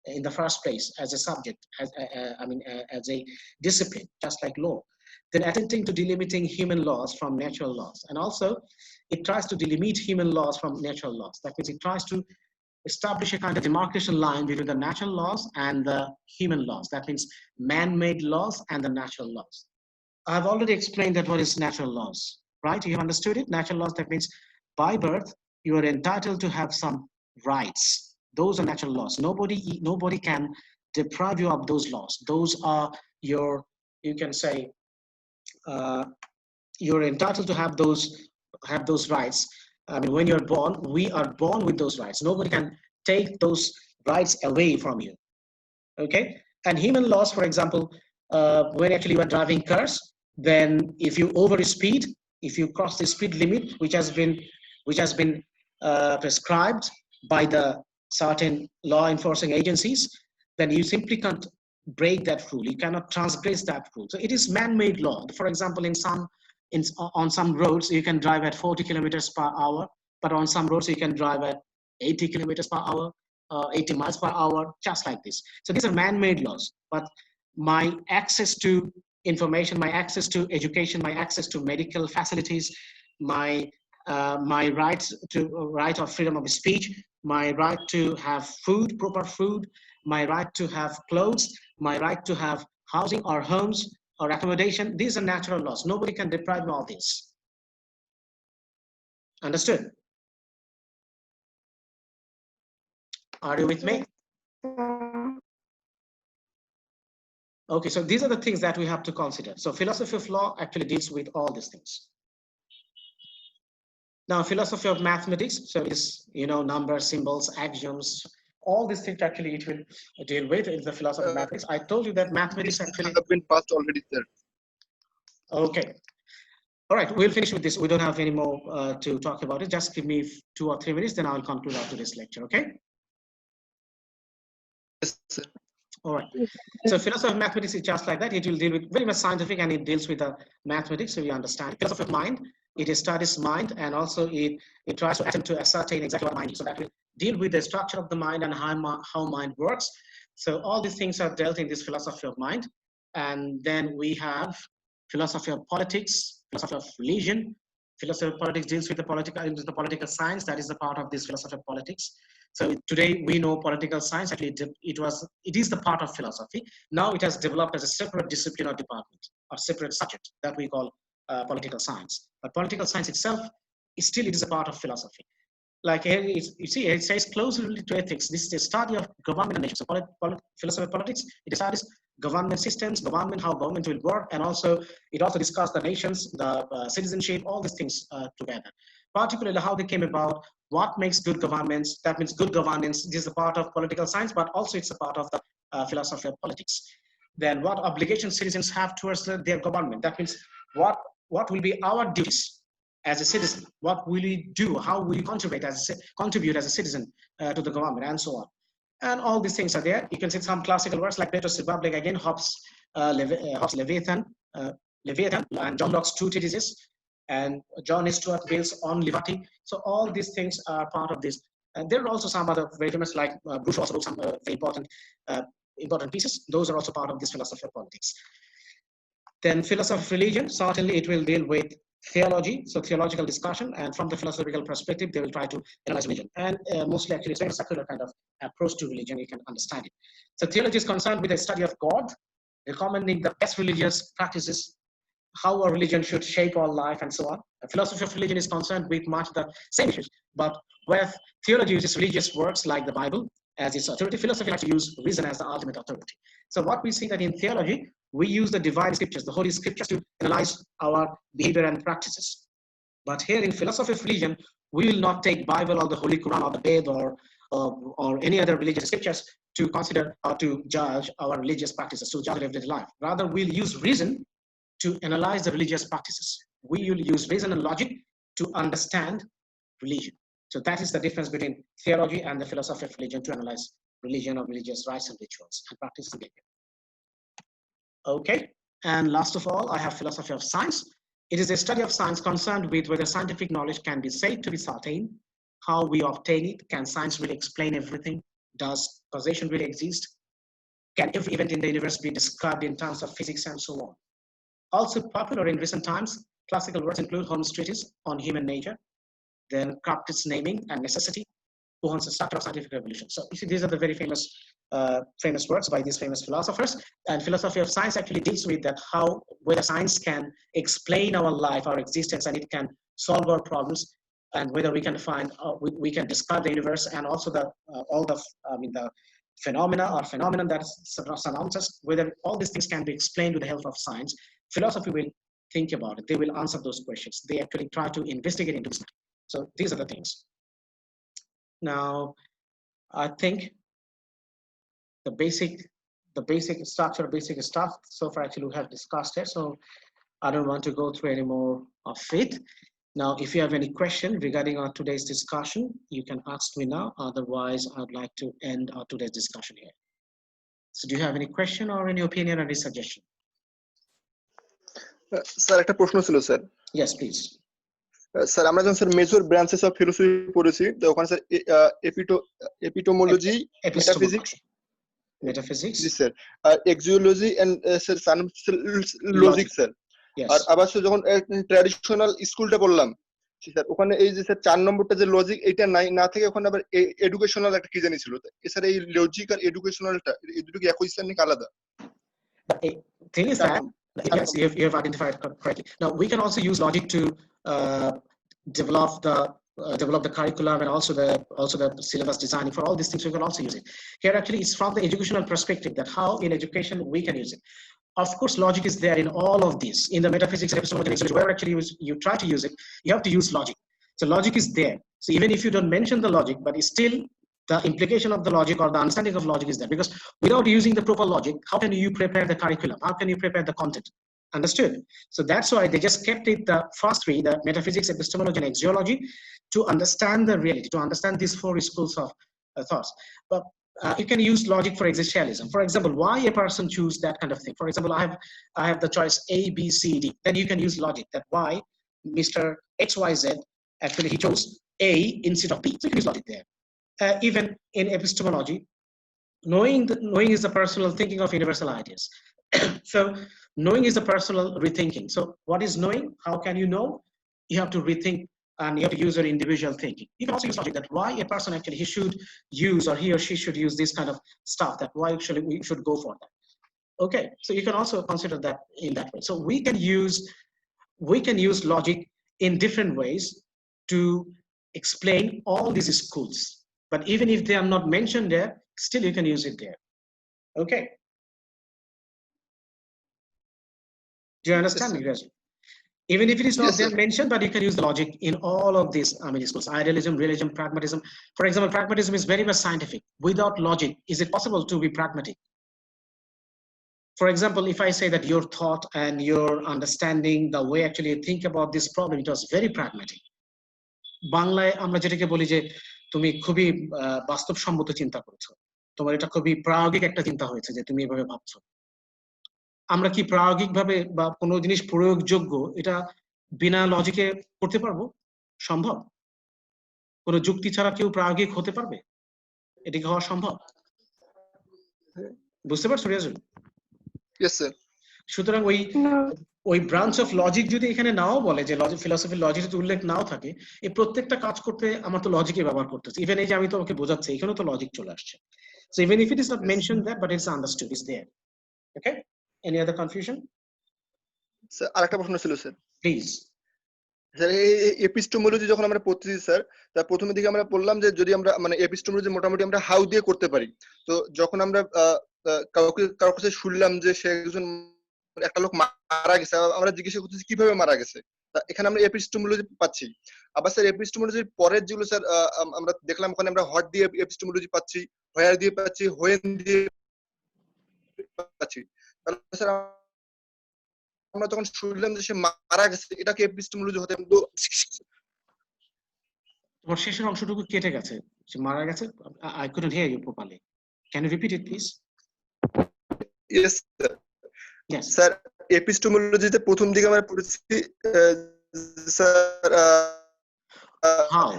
in the first place as a subject, as a discipline, just like law. Then attempting to delimiting human laws from natural laws. And also, it tries to delimit human laws from natural laws. That means it tries to establish a kind of demarcation line between the natural laws and the human laws. That means man-made laws and the natural laws. I've already explained that what is natural laws, right? You understood it? Natural laws, that means by birth, you are entitled to have some rights. Those are natural laws. Nobody can deprive you of those laws. Those are your, you can say, you're entitled to have those rights. I mean, when you're born, we are born with those rights. Nobody can take those rights away from you. Okay? And human laws, for example, when actually you are driving cars, then if you overspeed, if you cross the speed limit, which has been prescribed by the certain law enforcing agencies, then you simply can't break that rule. You cannot transgress that rule. So it is man-made law. For example, on some roads, you can drive at 40 kilometers per hour, but on some roads, you can drive at 80 kilometers per hour, 80 miles per hour, just like this. So these are man-made laws, but my access to information, my access to education, my access to medical facilities, my right of freedom of speech, my right to have food, proper food, my right to have clothes, my right to have housing or homes or accommodation. These are natural laws. Nobody can deprive me of this. Understood? Are you with me? Okay, so these are the things that we have to consider. So philosophy of law actually deals with all these things. Now, philosophy of mathematics, so it's, numbers, symbols, axioms, all these things actually it will deal with in the philosophy of mathematics. I told you that mathematics actually have been passed already, sir. Okay. All right, we'll finish with this. We don't have any more to talk about it. Just give me 2 or 3 minutes, then I'll conclude after this lecture, okay? Yes, sir. All right. So philosophy of mathematics is just like that. It will deal with very much scientific, and it deals with the mathematics, so you understand. Philosophy of mind, it studies mind, and also it tries to attempt to ascertain exactly what mind is. So that will deal with the structure of the mind and how mind works. So all these things are dealt in this philosophy of mind. And then we have philosophy of politics, philosophy of religion. Philosophy of politics deals with the political science. That is the part of this philosophy of politics. So today we know political science. Actually, it is the part of philosophy. Now it has developed as a separate discipline or department or separate subject that we call political science. But political science itself is a part of philosophy. Like here, you see, it says closely related to ethics. This is a study of government and nation. So philosophy of politics, it studies government systems, how government will work, and also it also discusses the nations, the citizenship, all these things together. Particularly how they came about, what makes good governments. That means good governance. This is a part of political science, but also it's a part of the philosophy of politics. Then what obligations citizens have towards their government. That means what will be our duties as a citizen, what will we do, how will we contribute as a citizen to the government, and so on. And all these things are there. You can see some classical works like Plato's Republic, again, Hobbes' Leviathan, and John Locke's Two Treatises, and John Stuart Mill's On Liberty. So all these things are part of this. And there are also some other very famous, like Bruce also wrote some very important pieces. Those are also part of this philosophy of politics. Then philosophy of religion, certainly it will deal with theology, so theological discussion, and from the philosophical perspective, they will try to analyze religion. And mostly actually it's a very secular kind of approach to religion, you can understand it. So theology is concerned with the study of God, recommending the best religious practices, how a religion should shape our life, and so on. The philosophy of religion is concerned with much the same issues, but where theology uses religious works like the Bible as its authority, philosophy likes to use reason as the ultimate authority. So what we see that in theology, we use the divine scriptures, the holy scriptures, to analyze our behavior and practices. But here in philosophy of religion, we will not take Bible or the Holy Quran or the Ved or any other religious scriptures to consider or to judge our religious practices, to judge everyday life. Rather, we'll use reason to analyze the religious practices. we will use reason and logic to understand religion. So that is the difference between theology and the philosophy of religion, to analyze religion or religious rites and rituals and practice the behavior. Okay, and last of all, I have philosophy of science. It is a study of science concerned with whether scientific knowledge can be said to be certain, how we obtain it, can science really explain everything, does causation really exist, can every event in the universe be described in terms of physics, and so on. Also popular in recent times, classical works include Holmes' treatise on human nature, then Krafft's naming and necessity, Bohan's structure of scientific revolution. So you see, these are the very famous works by these famous philosophers. And philosophy of science actually deals with that, how whether science can explain our life, our existence, and it can solve our problems, and whether we can find, we can describe the universe, and also the the phenomena or phenomenon that surrounds us, whether all these things can be explained with the help of science. Philosophy will think about it. They will answer those questions. They actually try to investigate into this. So these are the things. Now, I think the basic structure, basic stuff so far actually we have discussed it. So I don't want to go through any more of it. Now, if you have any question regarding our today's discussion, you can ask me now. Otherwise, I'd like to end our today's discussion here. So do you have any question or any opinion or any suggestion? Sir একটা প্রশ্ন ছিল sir. Yes, please. Sir আমরা যখন sir major branches of philosophy পড়েছি, তো ওখানে sir epistemology, metaphysics, ji sir, আর axiology and sir logic sir. আর আবার যখন ট্র্যাডিশনাল স্কুলটা বললাম স্যার, ওখানে এই যে স্যার 4 নম্বরটা যে লজিক, এটা নাই, না থেকে ওখানে আবার এডুকেশনাল একটা কি জানি ছিল। এছাড়া এই লজিক আর এডুকেশনালটা এই দুটো কি একই স্যার নাকি আলাদা? Thing is that, yes, you have identified correctly. Now we can also use logic to develop the curriculum, and also the syllabus designing. For all these things we can also use it. Here actually it's from the educational perspective, that how in education we can use it. Of course logic is there in all of this, in the metaphysics, epistemology, wherever actually you try to use it, you have to use logic. So logic is there. So even if you don't mention the logic, but it's still the implication of the logic or the understanding of logic is there, because without using the proper logic, how can you prepare the curriculum? How can you prepare the content? Understood? So that's why they just kept it the first three, the metaphysics, epistemology, and axiology, to understand the reality, to understand these 4 schools of thoughts. But you can use logic for existentialism. For example, why a person choose that kind of thing. For example, I have the choice A, B, C, D. Then you can use logic, that why Mr. XYZ actually he chose A instead of B. So you can use logic there. Even in epistemology, knowing is the personal thinking of universal ideas. So knowing is the personal rethinking. So what is knowing? How can you know? You have to rethink, and you have to use your individual thinking. You can also use logic, that why a person actually he should use, or he or she should use this kind of stuff, that why actually we should go for that. Okay, so you can also consider that in that way. So we can use logic in different ways to explain all these schools. But even if they are not mentioned there, still you can use it there. Okay. Do you understand me, guys? Even if it is not Yes, there sir. mentioned, but you can use the logic in all of these schools: idealism, realism, pragmatism. For example, pragmatism is very much scientific. Without logic, is it possible to be pragmatic? For example, if I say that your thought and your understanding, the way actually you think about this problem, it was very pragmatic. বাংলায় আমরা যেটাকে বলি যে তুমি খুবই বাস্তবসম্মত চিন্তা করছো, তোমার এটা খুবই প্রায়োগিক একটা চিন্তা হয়েছে যে তুমি এভাবে ভাবছো। আমরা কি প্রায়োগিকভাবে বা কোনো জিনিস প্রয়োগযোগ্য এটা বিনা লজিকে করতে পারবো? সম্ভব? কোনো যুক্তি ছাড়া কেউ প্রায়োগিক হতে পারবে? এটা কি হওয়া সম্ভব? বুঝতে পারছো রিয়াজুল? Yes sir. সুতরাং ওই ব্রাঞ্চ অফ লজিক যদি এখানে নাও বলে, যে লজিক ফিলসফির লজিক যদি উল্লেখ নাও থাকে, এই প্রত্যেকটা কাজ করতে আমার তো লজিকে ব্যবহার করতেছে। ইভেন এই যে আমি তোমাকে বোঝাচ্ছি, এখানেও তো লজিক চলে আসছে। So even if it is not mentioned there, but it's understood, it's there. Okay? Any other confusion? Sir আরেকটা প্রশ্ন ছিল স্যার। Please. স্যার এই এপিস্টেমোলজি যখন আমরা পড়তেছি স্যার, তার প্রথমের দিকে আমরা বললাম যে যদি আমরা মানে এপিস্টেমোলজি মোটামুটি আমরা হাউ দিয়ে করতে পারি। তো যখন আমরা কারোর কাছে শুনলাম যে সে একজন একটা লোক মারা গেছে, আমরা জিজ্ঞাসা করতেছি কিভাবে মারা গেছে, এখানে আমরা এপিস্টেমোলজি পাচ্ছি। আবার স্যার এপিস্টেমোলজির পরের যেগুলো স্যার আমরা দেখলাম, ওখানে আমরা হোয়াট দিয়ে এপিস্টেমোলজি পাচ্ছি, হোয়ার দিয়ে পাচ্ছি, হোয়েন দিয়ে পাচ্ছি। তাহলে স্যার আমরা তখন শুনলাম যে সে মারা গেছে, এটাকে এপিস্টেমোলজি হতে তো তোমার শেষের অংশটুকু কেটে গেছে, সে মারা গেছে। I couldn't hear you properly. Can you repeat it, please? Yes Yes. Sir, এপিস্টেমোলজিতে প্রথম দিকে আমরা পড়েছি স্যার How?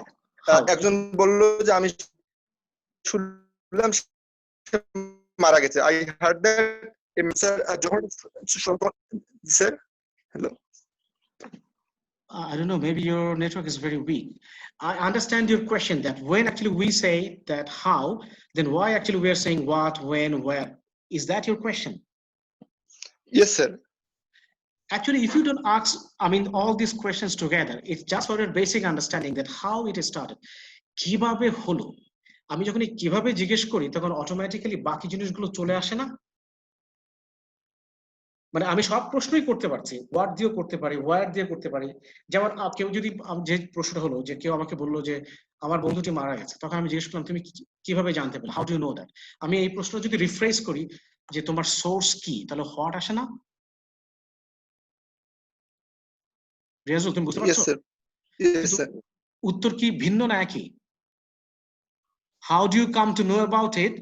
How? একজন বলল যে আমি শুনলাম সে মারা গেছে, আই হার্ড দ্যাট স্যার, যখন sir hello I don't know, maybe your network is very weak. I understand your question that when actually we say that how, then why actually we are saying what, when, where. Is that your question? Yes sir Actually, if you don't ask, I mean, all these questions together, it's just for your basic understanding that how it started. কিভাবে হলো, আমি যখন এই কিভাবে জিজ্ঞেস করি তখন automatically বাকি জিনিসগুলো চলে আসে না। মানে আমি সব প্রশ্নই করতে পারছি, হোয়াট দিয়েও করতে পারি, ওয়ার দিয়ে করতে পারি। যেমন কেউ যদি, যে প্রশ্নটা হলো যে কেউ আমাকে বললো যে আমার বন্ধুটি মারা গেছে, তখন আমি জিজ্ঞেস করলাম তুমি কিভাবে জানতে পারলে, how do you know that. আমি এই প্রশ্ন যদি রিফ্রেশ করি যে তোমার সোর্স কি, তাহলে হোয়াট আসে না? রিয়াজুল, তুমি বুঝতে ইয়েস পারছো? স্যার ইয়েস কিন্তু স্যার উত্তর কি ভিন্ন না একই? How do you come to know about it,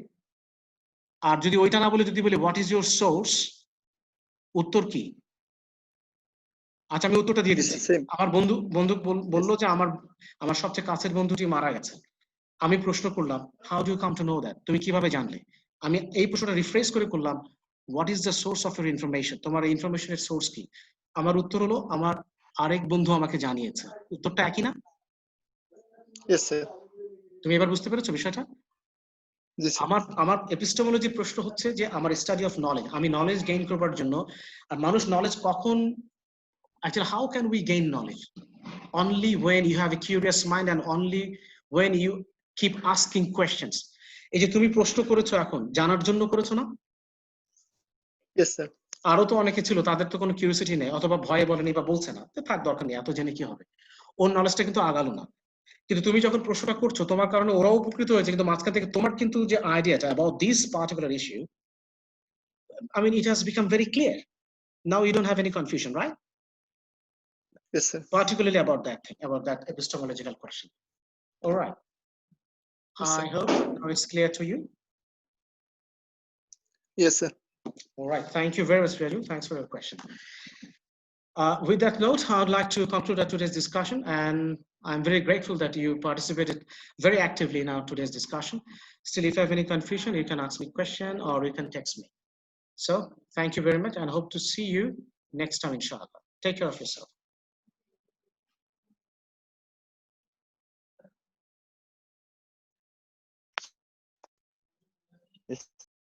আর যদি ওইটা না বলে যদি বলি হোয়াট ইজ ইউর সোর্স, উত্তর কি? আচ্ছা, আমি উত্তরটা দিয়ে দিচ্ছি। সেম আমার বন্ধু বললো যে আমার সবচেয়ে কাছের বন্ধুটি মারা গেছে। আমি প্রশ্ন করলাম how do you come to know that, তুমি কিভাবে জানলে? আমি এই প্রশ্নটা রিফ্রেশ করে করলাম what is the source of your information, তোমার ইনফরমেশনের সোর্স কি? আমার উত্তর হলো আমার আরেক বন্ধু আমাকে জানিয়েছে। উত্তরটা একই না? ইয়েস স্যার তুমি এবার বুঝতে পেরেছো বিষয়টা? জি স্যার আমার এপিস্টেমোলজি প্রশ্ন হচ্ছে যে আমার স্টাডি অফ নলেজ, আমি নলেজ গেইন করবার জন্য। আর মানুষ নলেজ কখন, actually how can we gain knowledge? Only when you have a curious mind and only when you keep asking questions. এই যে তুমি প্রশ্ন করেছো এখন জানার জন্য করেছো না? ইয়েস স্যার আরো তো অনেকে ছিল, তাদের তো কোনো কিউরিওসিটি নেই, অথবা ভয়ে বলেনি বা বলছে না, তো থাক দরকার নেই, এত জেনে কি হবে। ওর নলেজটা কিন্তু আগালো না। কিন্তু তুমি যখন প্রশ্নটা করছো তোমার কারণে ওরাও উপকৃত হয়েছে, কিন্তু মাঝখান থেকে তোমার কিন্তু যে আইডিয়াটা about this particular issue, I mean it has become very clear. Now you don't have any confusion, right? Yes sir Particularly about that thing, about that epistemological question. All right. Yes, sir. I hope now it's clear to you. Yes sir All right. Thank you very much, Raju. Thanks for your question. With that note, I would like to conclude our today's discussion, and I'm very grateful that you participated very actively in our today's discussion. Still, if you have any confusion, you can ask me a question or you can text me. So thank you very much and hope to see you next time, inshallah. Take care of yourself. Yes.